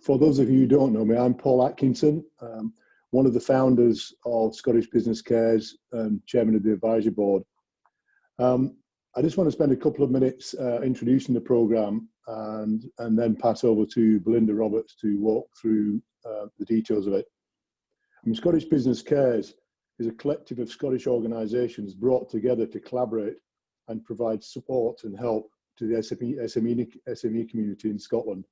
For those of you who don't know me, I'm Paul Atkinson, one of the founders of Scottish Business Cares and chairman of the advisory board. I just want to spend a couple of minutes introducing the programme and then pass over to Belinda Roberts to walk through the details of it. Scottish Business Cares is a collective of Scottish organisations brought together to collaborate and provide support and help to the SME community in Scotland.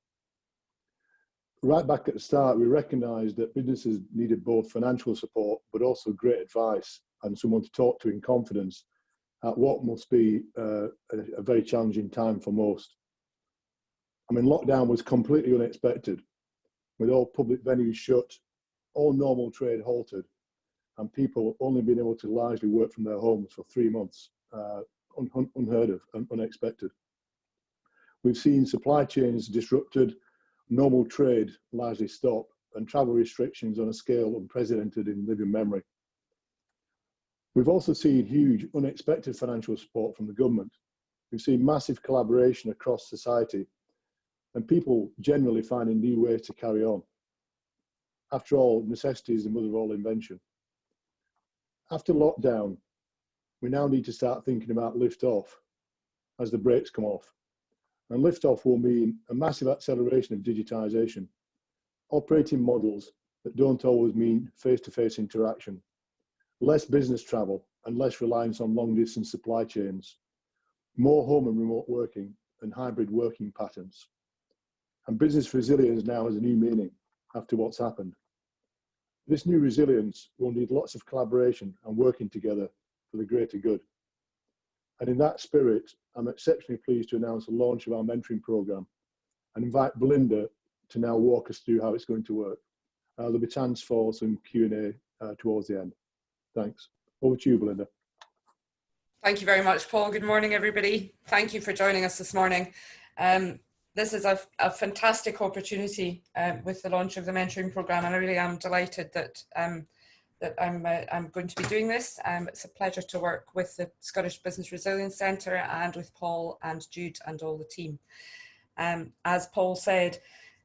Right back at the start, we recognised that businesses needed both financial support but also great advice and someone to talk to in confidence at what must be a very challenging time for most. Lockdown was completely unexpected, with all public venues shut, all normal trade halted, and people only being able to largely work from their homes for 3 months, unheard of and unexpected. We've seen supply chains disrupted, normal trade largely stopped, and travel restrictions on a scale unprecedented in living memory. We've also seen huge, unexpected financial support from the government. We've seen massive collaboration across society and people generally finding new ways to carry on. After all, necessity is the mother of all invention. After lockdown, we now need to start thinking about lift-off as the brakes come off. And lift-off will mean a massive acceleration of digitisation, operating models that don't always mean face-to-face interaction, less business travel and less reliance on long-distance supply chains, more home and remote working and hybrid working patterns. And business resilience now has a new meaning after what's happened. This new resilience will need lots of collaboration and working together for the greater good. And in that spirit, I'm exceptionally pleased to announce the launch of our mentoring programme and invite Belinda to now walk us through how it's going to work. There'll be chance for some Q&A towards the end. Thanks. Over to you, Belinda. Thank you very much, Paul. Good morning, everybody. Thank you for joining us this morning. This is a fantastic opportunity with the launch of the mentoring programme, and I really am delighted that I'm going to be doing this. It's a pleasure to work with the Scottish Business Resilience Centre and with Paul and Jude and all the team. As Paul said,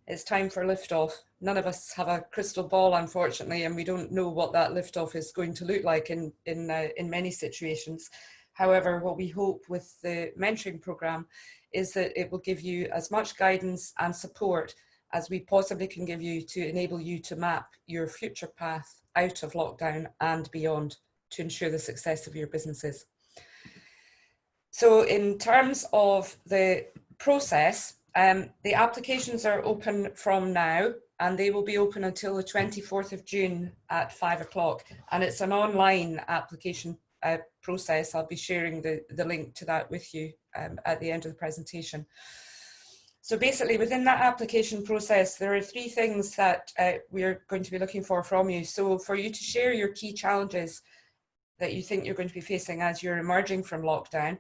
it's time for lift-off. None of us have a crystal ball, unfortunately, and we don't know what that lift-off is going to look like in many situations. However, what we hope with the mentoring programme is that it will give you as much guidance and support as we possibly can give you to enable you to map your future path out of lockdown and beyond to ensure the success of your businesses. So in terms of the process, the applications are open from now and they will be open until the 24th of June at 5 o'clock. And it's an online application process. I'll be sharing the link to that with you at the end of the presentation. So basically within that application process, there are 3 things that we're going to be looking for from you. So for you to share your key challenges that you think you're going to be facing as you're emerging from lockdown,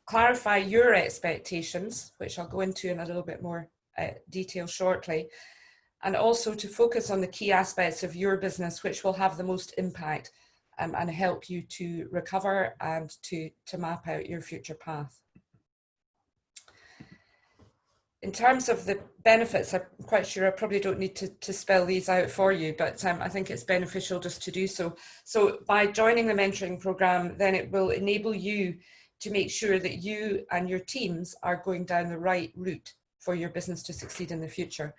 clarify your expectations, which I'll go into in a little bit more detail shortly, and also to focus on the key aspects of your business which will have the most impact and help you to recover and to map out your future path. In terms of the benefits, I'm quite sure I probably don't need to spell these out for you, but I think it's beneficial just to do so. So by joining the mentoring programme, then it will enable you to make sure that you and your teams are going down the right route for your business to succeed in the future.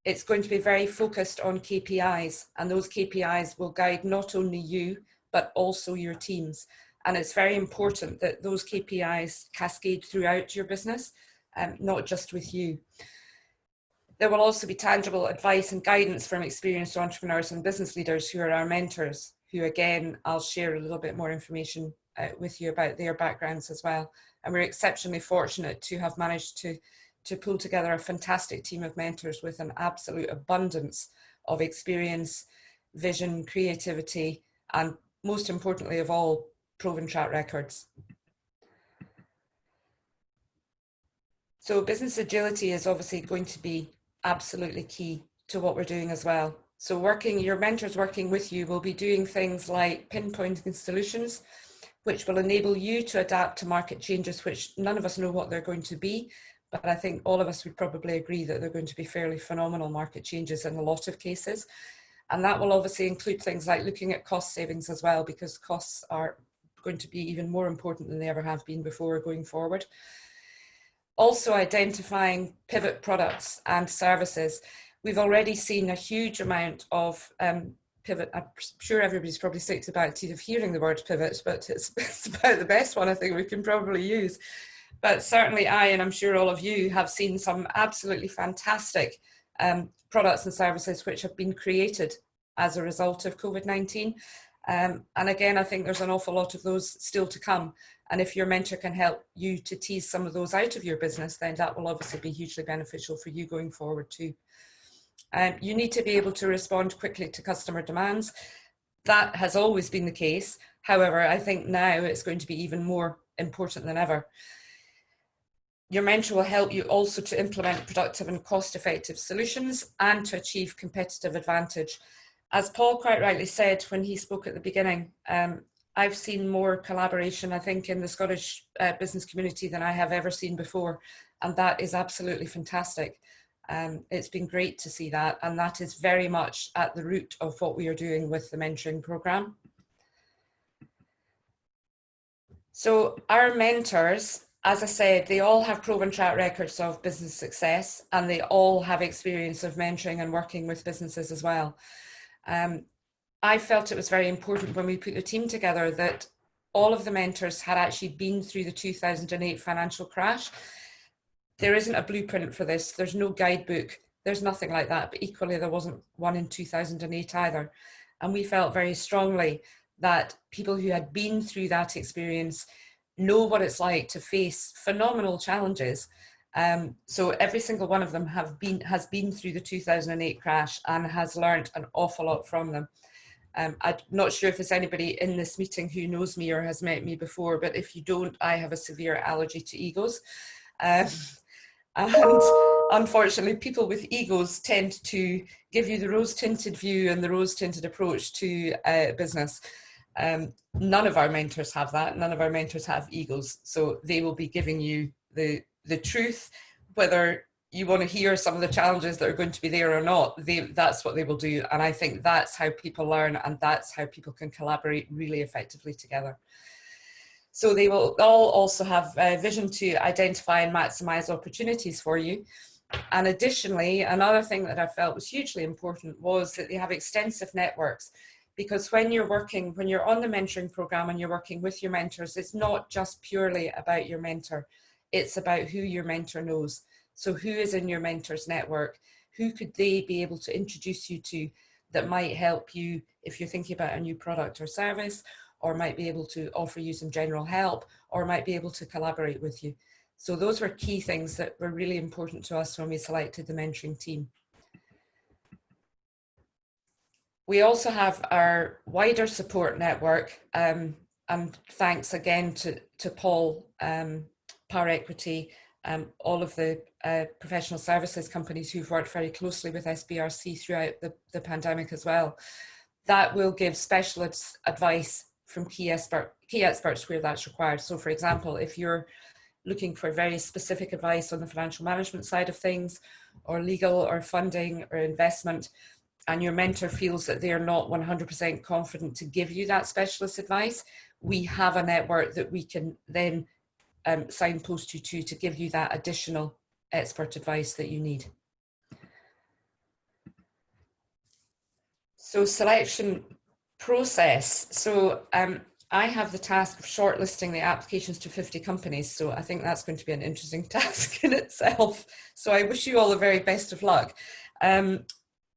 It's going to be very focused on KPIs, and those KPIs will guide not only you, but also your teams. And it's very important that those KPIs cascade throughout your business, not just with you. There will also be tangible advice and guidance from experienced entrepreneurs and business leaders who are our mentors, who again, I'll share a little bit more information with you about their backgrounds as well. And we're exceptionally fortunate to have managed to pull together a fantastic team of mentors with an absolute abundance of experience, vision, creativity, and most importantly of all, proven track records. So business agility is obviously going to be absolutely key to what we're doing as well. So your mentors working with you will be doing things like pinpointing solutions, which will enable you to adapt to market changes, which none of us know what they're going to be, but I think all of us would probably agree that they're going to be fairly phenomenal market changes in a lot of cases. And that will obviously include things like looking at cost savings as well, because costs are going to be even more important than they ever have been before going forward. Also identifying pivot products and services. We've already seen a huge amount of pivot. I'm sure everybody's probably sick to back teeth of hearing the word pivot, but it's about the best one I think we can probably use. But certainly I, and I'm sure all of you, have seen some absolutely fantastic products and services which have been created as a result of COVID-19. And again, I think there's an awful lot of those still to come. And if your mentor can help you to tease some of those out of your business, then that will obviously be hugely beneficial for you going forward too. You need to be able to respond quickly to customer demands. That has always been the case. However, I think now it's going to be even more important than ever. Your mentor will help you also to implement productive and cost-effective solutions and to achieve competitive advantage. As Paul quite rightly said when he spoke at the beginning, I've seen more collaboration, I think, in the Scottish business community than I have ever seen before, and that is absolutely fantastic. It's been great to see that, and that is very much at the root of what we are doing with the mentoring programme. So our mentors, as I said, they all have proven track records of business success, and they all have experience of mentoring and working with businesses as well. I felt it was very important when we put the team together that all of the mentors had actually been through the 2008 financial crash. There isn't a blueprint for this. There's no guidebook. There's nothing like that. But equally, there wasn't one in 2008 either. And we felt very strongly that people who had been through that experience know what it's like to face phenomenal challenges. So every single one of them has been through the 2008 crash and has learned an awful lot from them. I'm not sure if there's anybody in this meeting who knows me or has met me before, but if you don't, I have a severe allergy to egos. And unfortunately, people with egos tend to give you the rose-tinted view and the rose-tinted approach to business. None of our mentors have that. None of our mentors have egos. So they will be giving you the truth, whether you want to hear some of the challenges that are going to be there or not. That's what they will do. And I think that's how people learn, and that's how people can collaborate really effectively together. So they will all also have a vision to identify and maximize opportunities for you. And additionally, another thing that I felt was hugely important was that they have extensive networks, because when you're on the mentoring program and you're working with your mentors, it's not just purely about your mentor. It's about who your mentor knows. So who is in your mentor's network? Who could they be able to introduce you to that might help you if you're thinking about a new product or service, or might be able to offer you some general help, or might be able to collaborate with you. So those were key things that were really important to us when we selected the mentoring team. We also have our wider support network, and thanks again to Paul, Power Equity, all of the professional services companies who've worked very closely with SBRC throughout the pandemic as well. That will give specialist advice from key experts where that's required. So for example, if you're looking for very specific advice on the financial management side of things, or legal or funding or investment, and your mentor feels that they are not 100% confident to give you that specialist advice, we have a network that we can then signpost you to give you that additional expert advice that you need. So selection process. So I have the task of shortlisting the applications to 50 companies. So I think that's going to be an interesting task in itself. So I wish you all the very best of luck.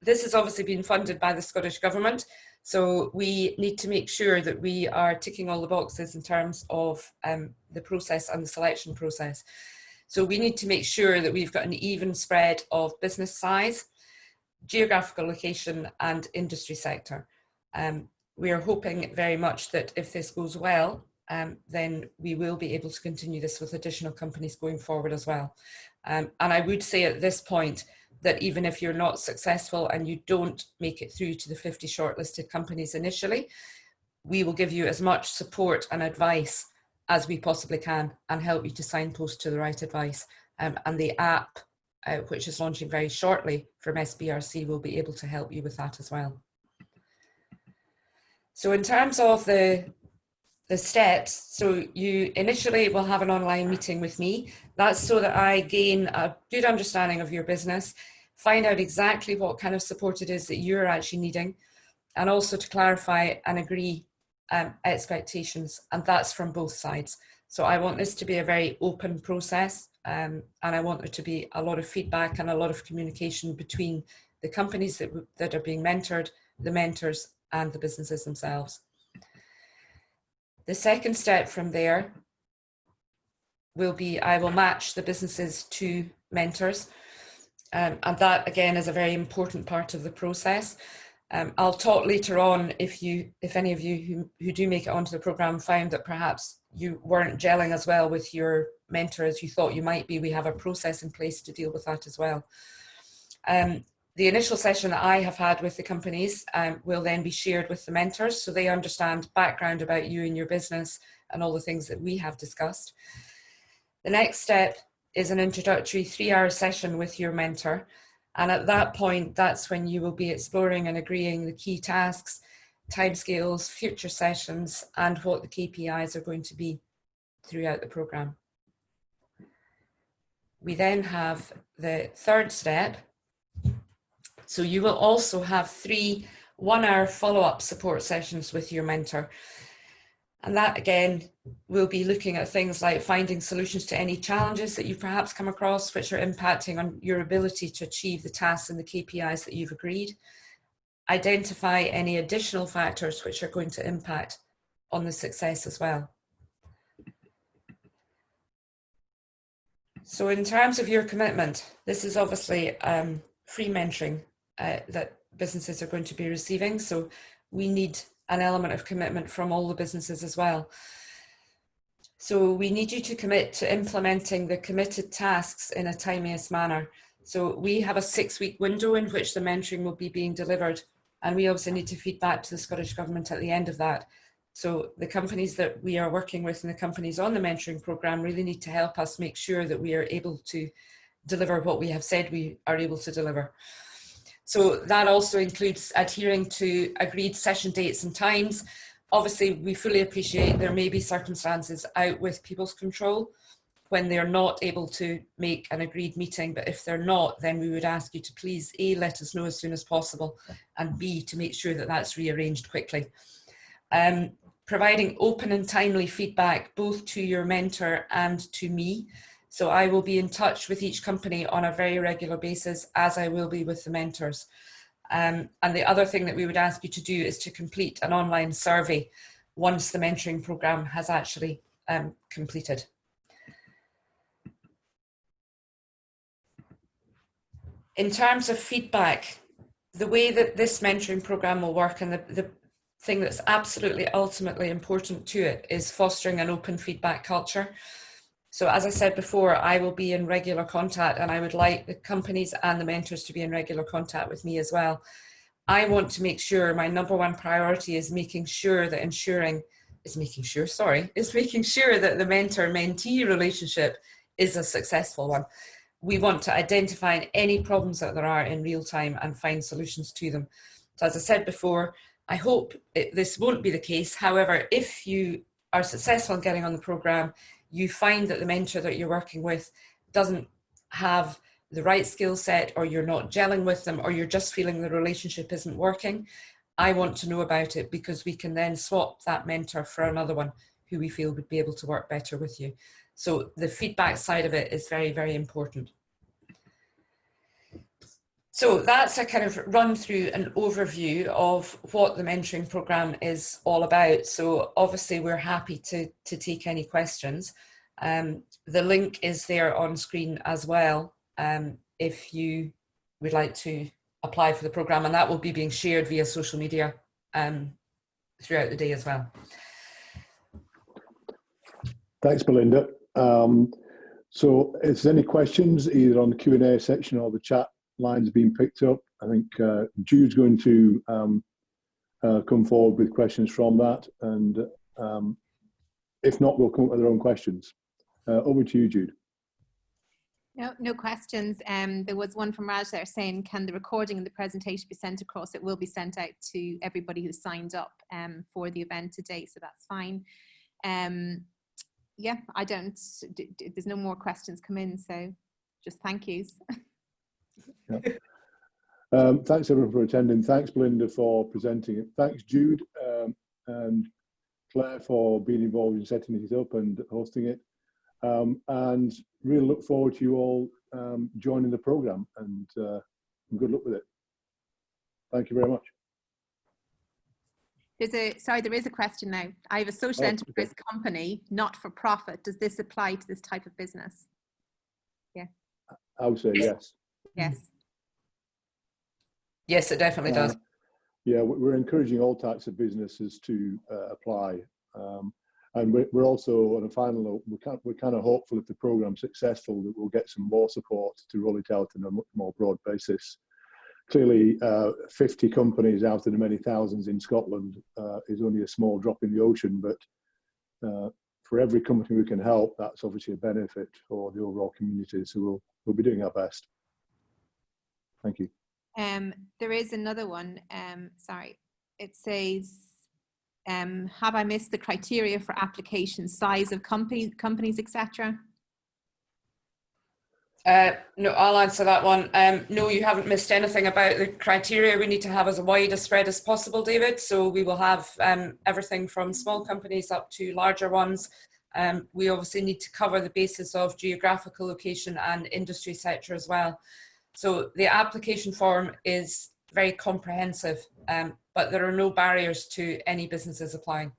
This has obviously been funded by the Scottish Government. So we need to make sure that we are ticking all the boxes in terms of the process and the selection process. So we need to make sure that we've got an even spread of business size, geographical location and industry sector. We are hoping very much that if this goes well, then we will be able to continue this with additional companies going forward as well. And I would say at this point that even if you're not successful and you don't make it through to the 50 shortlisted companies initially, we will give you as much support and advice as we possibly can and help you to signpost to the right advice. and the app, which is launching very shortly from SBRC, will be able to help you with that as well. So in terms of the steps, so you initially will have an online meeting with me. That's so that I gain a good understanding of your business, find out exactly what kind of support it is that you're actually needing, and also to clarify and agree expectations, and that's from both sides. So I want this to be a very open process, and I want there to be a lot of feedback and a lot of communication between the companies that are being mentored, the mentors, and the businesses themselves. The second step from there will be I will match the businesses to mentors, and that again is a very important part of the process. I'll talk later on if any of you who do make it onto the programme found that perhaps you weren't gelling as well with your mentor as you thought you might be. We have a process in place to deal with that as well. The initial session that I have had with the companies will then be shared with the mentors, so they understand background about you and your business and all the things that we have discussed. The next step is an introductory 3-hour session with your mentor. And at that point, that's when you will be exploring and agreeing the key tasks, timescales, future sessions, and what the KPIs are going to be throughout the programme. We then have the third step. So you will also have 3 1-hour follow-up support sessions with your mentor. And that again, we'll be looking at things like finding solutions to any challenges that you've perhaps come across which are impacting on your ability to achieve the tasks and the KPIs that you've agreed. Identify any additional factors which are going to impact on the success as well. So in terms of your commitment, this is obviously free mentoring that businesses are going to be receiving. So we need an element of commitment from all the businesses as well. So we need you to commit to implementing the committed tasks in a timeous manner. So we have a 6-week window in which the mentoring will be being delivered, and we also need to feed back to the Scottish Government at the end of that. So the companies that we are working with and the companies on the mentoring programme really need to help us make sure that we are able to deliver what we have said we are able to deliver. So that also includes adhering to agreed session dates and times. Obviously, we fully appreciate there may be circumstances out with people's control when they're not able to make an agreed meeting, but if they're not, then we would ask you to please A, let us know as soon as possible, and B, to make sure that that's rearranged quickly. Providing open and timely feedback both to your mentor and to me. So I will be in touch with each company on a very regular basis, as I will be with the mentors. And the other thing that we would ask you to do is to complete an online survey once the mentoring programme has actually completed. In terms of feedback, the way that this mentoring programme will work, and the thing that's absolutely ultimately important to it, is fostering an open feedback culture. So as I said before, I will be in regular contact, and I would like the companies and the mentors to be in regular contact with me as well. I want to make sure my #1 priority is making sure that making sure that the mentor-mentee relationship is a successful one. We want to identify any problems that there are in real time and find solutions to them. So as I said before, I hope this won't be the case. However, if you are successful in getting on the programme, you find that the mentor that you're working with doesn't have the right skill set, or you're not gelling with them, or you're just feeling the relationship isn't working, I want to know about it, because we can then swap that mentor for another one who we feel would be able to work better with you. So the feedback side of it is very, very important. So that's a kind of run through an overview of what the mentoring programme is all about. So obviously we're happy to take any questions. The link is there on screen as well if you would like to apply for the programme, and that will be being shared via social media throughout the day as well. Thanks, Belinda. So if there's any questions, either on the Q&A section or the chat lines being picked up, I think Jude's going to come forward with questions from that, and if not, we'll come up with their own questions. Over to you, Jude. No, no questions. There was one from Raj there saying, can the recording and the presentation be sent across? It will be sent out to everybody who signed up for the event today, so that's fine. Yeah, there's no more questions come in, so just thank yous. Yeah. Thanks everyone for attending. Thanks Belinda for presenting it. Thanks Jude and Claire for being involved in setting it up and hosting it. And really look forward to you all joining the program, and good luck with it. Thank you very much. There is a question now. I have a social enterprise company, not for profit. Does this apply to this type of business? Yeah. I would say yes. Yes. Yes, it definitely does. Yeah, we're encouraging all types of businesses to apply. And we're also, on a final note, we're kind of hopeful if the program's successful that we'll get some more support to roll it out on a much more broad basis. Clearly, 50 companies out of the many thousands in Scotland is only a small drop in the ocean, but for every company we can help, that's obviously a benefit for the overall community. So we'll be doing our best. Thank you. There is another one. Sorry, it says, have I missed the criteria for application, size of companies, etc.? No, I'll answer that one. No, you haven't missed anything about the criteria. We need to have as wide a spread as possible, David. So we will have everything from small companies up to larger ones. We obviously need to cover the basis of geographical location and industry sector as well. So the application form is very comprehensive, but there are no barriers to any businesses applying.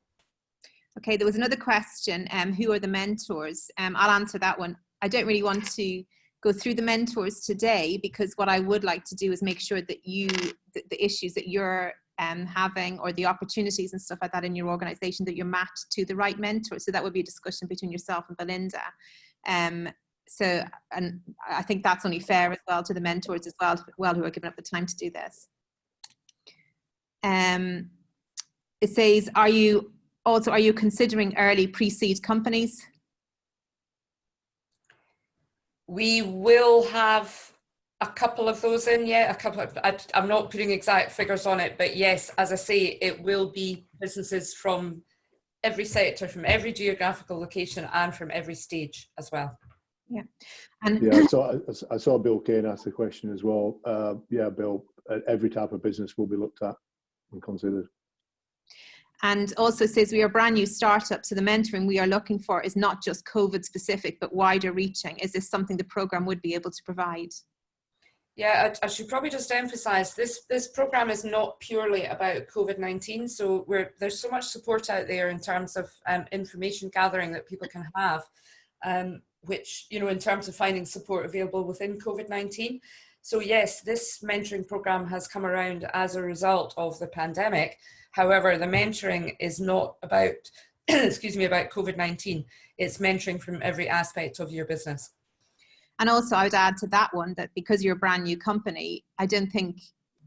Okay, there was another question. Who are the mentors? I'll answer that one. I don't really want to go through the mentors today, because what I would like to do is make sure that the issues that you're having, or the opportunities and stuff like that in your organization, that you're matched to the right mentor. So that would be a discussion between yourself and Belinda. So, and I think that's only fair as well to the mentors as well, who are giving up the time to do this. It says, are you considering early pre-seed companies? We will have a couple of those in, yeah, I'm not putting exact figures on it, but yes, as I say, it will be businesses from every sector, from every geographical location, and from every stage as well. Yeah, and yeah, I saw Bill Kane ask the question as well. Yeah, Bill, every type of business will be looked at and considered. And also says we are a brand new startup, so the mentoring we are looking for is not just COVID specific, but wider reaching. Is this something the program would be able to provide? Yeah, I should probably just emphasize this program is not purely about COVID-19. So there's so much support out there in terms of information gathering that people can have, which, you know, in terms of finding support available within COVID-19. So yes, this mentoring program has come around as a result of the pandemic. However, the mentoring is not about, excuse me, about COVID-19. It's mentoring from every aspect of your business. And also I would add to that one that because you're a brand new company, I don't think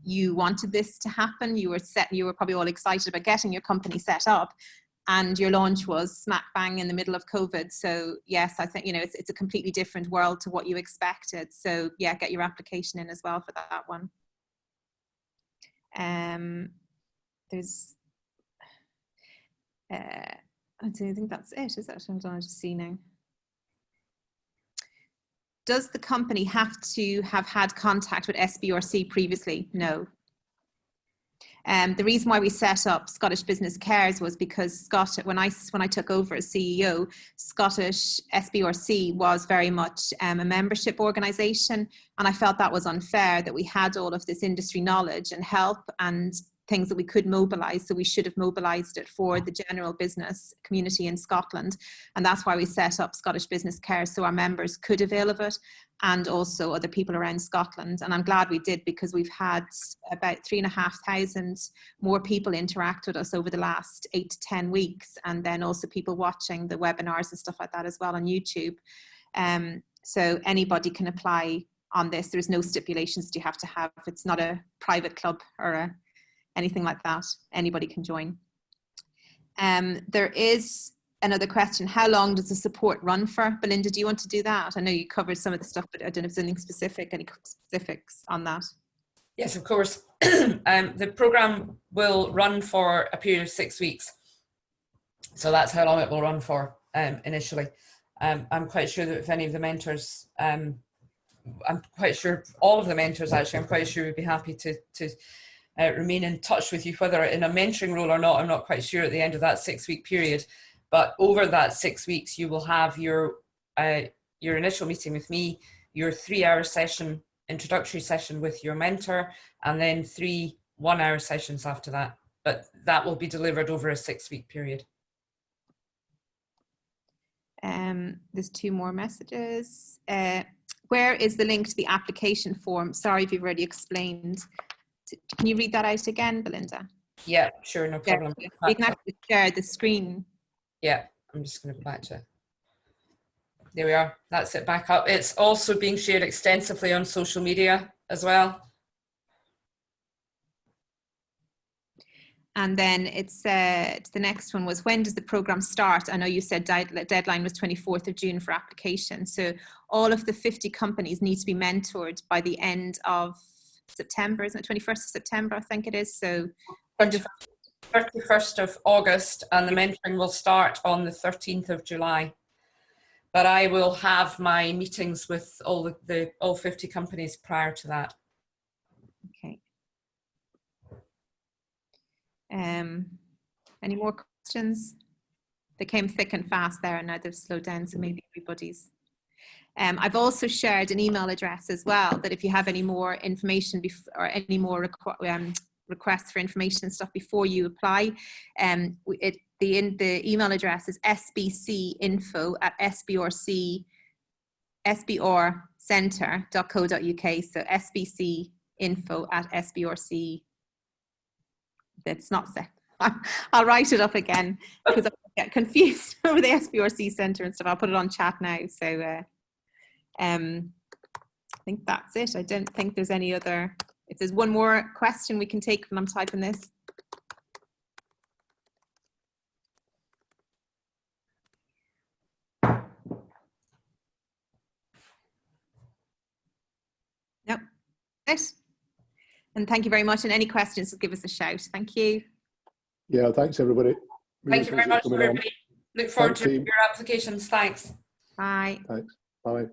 you wanted this to happen. You were probably all excited about getting your company set up, and your launch was smack bang in the middle of COVID. So yes, I think, you know, it's a completely different world to what you expected. So yeah, get your application in as well for that one. I think that's it. Is that what I'm trying to see now? Does the company have to have had contact with SBRC previously? No. The reason why we set up Scottish Business Cares was because when I took over as CEO, Scottish SBRC was very much a membership organisation, and I felt that was unfair that we had all of this industry knowledge and help and things that we could mobilise, so we should have mobilised it for the general business community in Scotland, and that's why we set up Scottish Business Cares, so our members could avail of it, and also other people around Scotland. And I'm glad we did, because we've had about 3,500 more people interact with us over the last 8 to 10 weeks, and then also people watching the webinars and stuff like that as well on YouTube. So anybody can apply on this. There's no stipulations that you have to have. It's not a private club or anything like that. Anybody can join. There is another question. How long does the support run for? Belinda, do you want to do that? I know you covered some of the stuff, but I don't know if there's anything specific, any specifics on that. Yes, of course. The programme will run for a period of 6 weeks. So that's how long it will run for initially. I'm quite sure that if any of the mentors, I'm quite sure all of the mentors actually, I'm quite sure would be happy to remain in touch with you, whether in a mentoring role or not. I'm not quite sure at the end of that 6 week period, but over that 6 weeks, you will have your initial meeting with me, your 3-hour session, introductory session with your mentor, and then 3 1-hour sessions after that. But that will be delivered over a 6 week period. There's 2 more messages. Where is the link to the application form? Sorry if you've already explained. Can you read that out again, Belinda? Yeah, sure, no problem. You can actually share the screen. Yeah, I'm just going to go back to it. There we are. That's it back up. It's also being shared extensively on social media as well. And then it's the next one was, when does the program start? I know you said deadline was 24th of June for application. So all of the 50 companies need to be mentored by the end of September, isn't it? 21st of September, I think it is. So 31st of August, and the mentoring will start on the 13th of July. But I will have my meetings with all 50 companies prior to that. Okay. Any more questions? They came thick and fast there, and now they've slowed down, so maybe everybody's. I've also shared an email address as well, that if you have any more information or any more requests for information and stuff before you apply, the email address is sbcinfo@sbrcentre.co.uk. So sbcinfo@sbrc. That's not set. I'll write it up again because I get confused over the SBRC Centre and stuff. I'll put it on chat now. So I think that's it. I don't think there's any other. If there's one more question we can take when I'm typing this. Nope. Nice. And thank you very much. And any questions, give us a shout. Thank you. Yeah, thanks everybody. Really Thank you very much, everybody. Look forward to your applications. Thanks. Bye. Thanks. Bye.